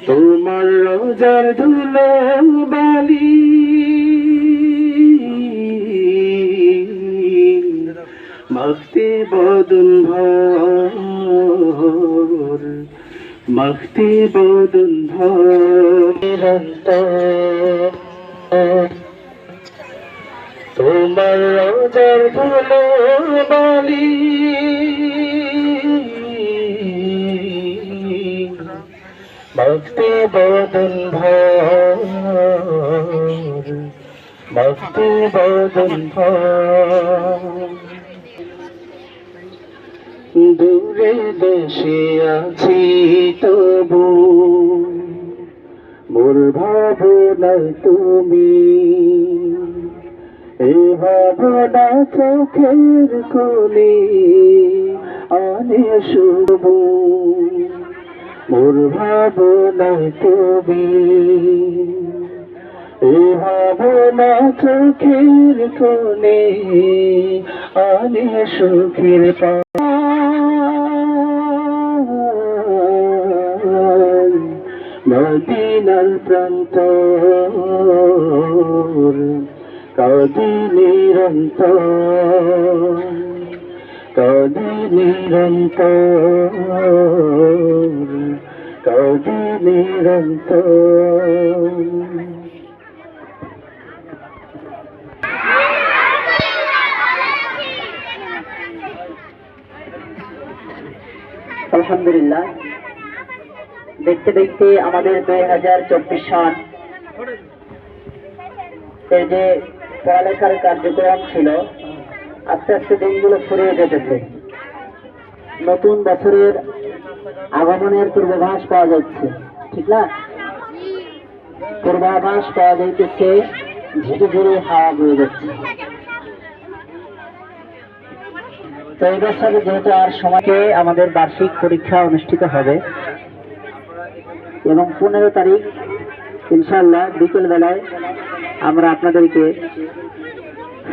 তোমার রোজার ধুলো বালি মাখতে বদন ভর মাখতে বদন ভর তোমার রোজার ধুলো বালি মাখতে বদন ভর মাখতে বদন ভর দূরে দেশে আছি তবু মোর ভাবনায় তুমি এ ভাবনা চোখের কোণে আনে শুভ মোর ভাবনায় তুমি এ ভাবনা চোখের কোণে আনে সুখের পা মদিনার প্রান্তর কাঁদি নিরন্তর কাঁদি নিরন্তর কাঁদি নিরন্তর। আলহামদুলিল্লাহ, দেখতে দেখতে আমাদের 2024 সাল এই যে পড়ালেখার কার্যক্রম ছিল আস্তে আস্তে দিনগুলো ফুরিয়ে যেতেছে। নতুন বছরের আগমনের পূর্বাভাস পাওয়া যাচ্ছে, ঠিক না? পূর্বাভাস পাওয়া যাইতেছে, ধীরে ধীরে হাওয়া বয়ে যাচ্ছে। তো এই বছর যেহেতু আর সময়কে আমাদের বার্ষিক পরীক্ষা অনুষ্ঠিত হবে এবং 15 তারিখ ইনশাআল্লাহ বিকেল বেলায় আমরা আপনাদেরকে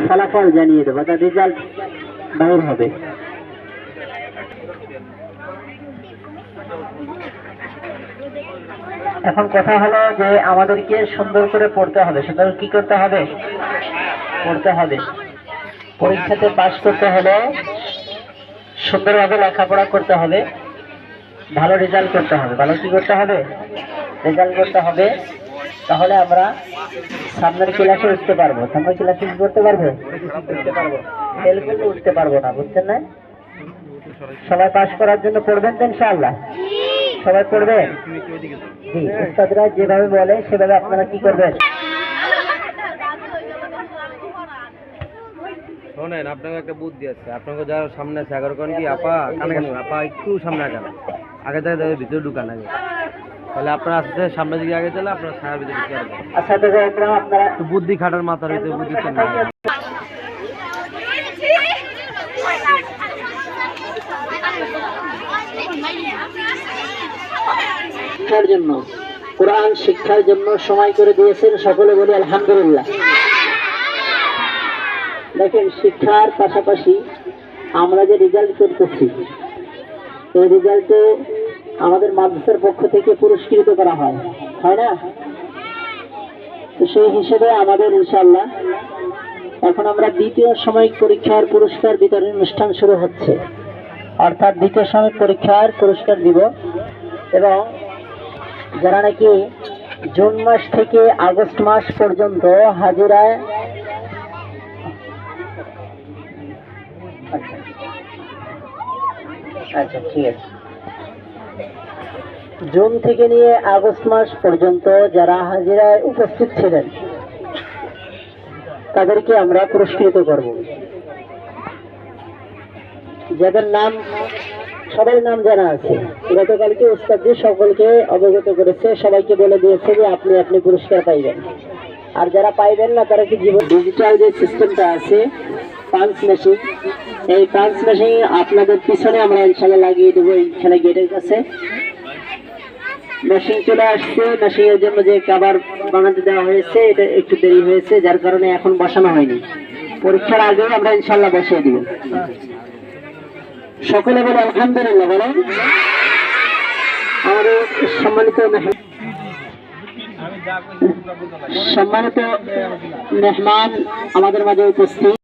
ফলাফল জানিয়ে দেবো, তার রেজাল্ট বাহির হবে। এখন কথা হলো যে আমাদেরকে সুন্দর করে পড়তে হবে। সুন্দর কি করতে হবে? পড়তে হবে। পরীক্ষাতে পাস করতে হলে সুন্দরভাবে লেখাপড়া করতে হবে, ভালো রেজাল্ট করতে হবে। ভালো কি করতে হবে? রেজাল্ট করতে হবে। তাহলে আমরা সামনের ক্লাসে উঠতে পারবো। সামনের ক্লাসে কি করতে পারবো? উঠতে পারবো। ফেল করলে উঠতে পারবো না, বুঝছেন না? সবাই পাস করার জন্য পড়বেন তো ইনশাআল্লাহ? সবাই পড়বে? জি, উস্তাদরা যেভাবে বলে সেভাবে আপনারা কি করবেন? শোনেন, আপনাকে একটা বুদ্ধি আছে। আপনাকে যারা সামনে আছে আগে কি আপা কানে কেন আপা একটু সামনে আগান, আগে থেকে ভিতরে ঢুকান আগে, তাহলে আপনারা আস্তে সামনের দিকে আগে চলে আপনার ছায়ার ভিতরে ঢুকে আসবেন। আচ্ছা, তো আপনারা বুদ্ধি খাটার মাথার ভিতরে বুদ্ধি না শিক্ষার জন্য, কোরআন শিক্ষার জন্য সময় করে দিয়েছেন, সকলে বলি আলহামদুলিল্লাহ। দেখেন, শিক্ষার পাশাপাশি আমরা যে রেজাল্ট করতেছি এই রেজাল্টে আমাদের মাদ্রাসার পক্ষ থেকে পুরস্কৃত করা হয়, হয় না? তো সেই হিসেবে আমাদের ইনশাআল্লাহ এখন আমরা দ্বিতীয় সাময়িক পরীক্ষার পুরস্কার বিতরণ অনুষ্ঠান শুরু হচ্ছে। অর্থাৎ দ্বিতীয় সাময়িক পরীক্ষার পুরস্কার দিব এবং যারা নাকি জুন মাস থেকে আগস্ট মাস পর্যন্ত হাজিরায় আচ্ছা ঠিক আছে, জুন থেকে নিয়ে আগস্ট মাস পর্যন্ত যারা হাজিরায় উপস্থিত ছিলেন তাদেরকে আমরা পুরস্কৃত করব। যাদের নাম সবার নাম জানা আছে, গতকালকে উস্তাদজি সকলকে অবগত করেছে, সবাইকে বলে দিয়েছে যে আপনি আপনি পুরস্কার পাইবেন। আর যারা পাইবেন না তারা কি জীবন ডিজিটাল যে সিস্টেমটা আছে পাঞ্চ মেশিন, এই পাঞ্চ মেশিন আপনাদের পিছনে আমরা ইনশাআল্লাহ লাগিয়ে দেবো। এইখানে গেটের কাছে মেশিন চলে আসছে। মেশিনের জন্য যে কভার বানাতে দেওয়া হয়েছে এটা একটু দেরি হয়েছে, যার কারণে এখন বসানো হয়নি। পরীক্ষার আগে আমরা ইনশাআল্লাহ বসিয়ে দিব। সকলে বলে আলহামদুলিল্লাহ বলেন। আমাদের সম্মানিত মেহমান আমাদের মাঝে উপস্থিত।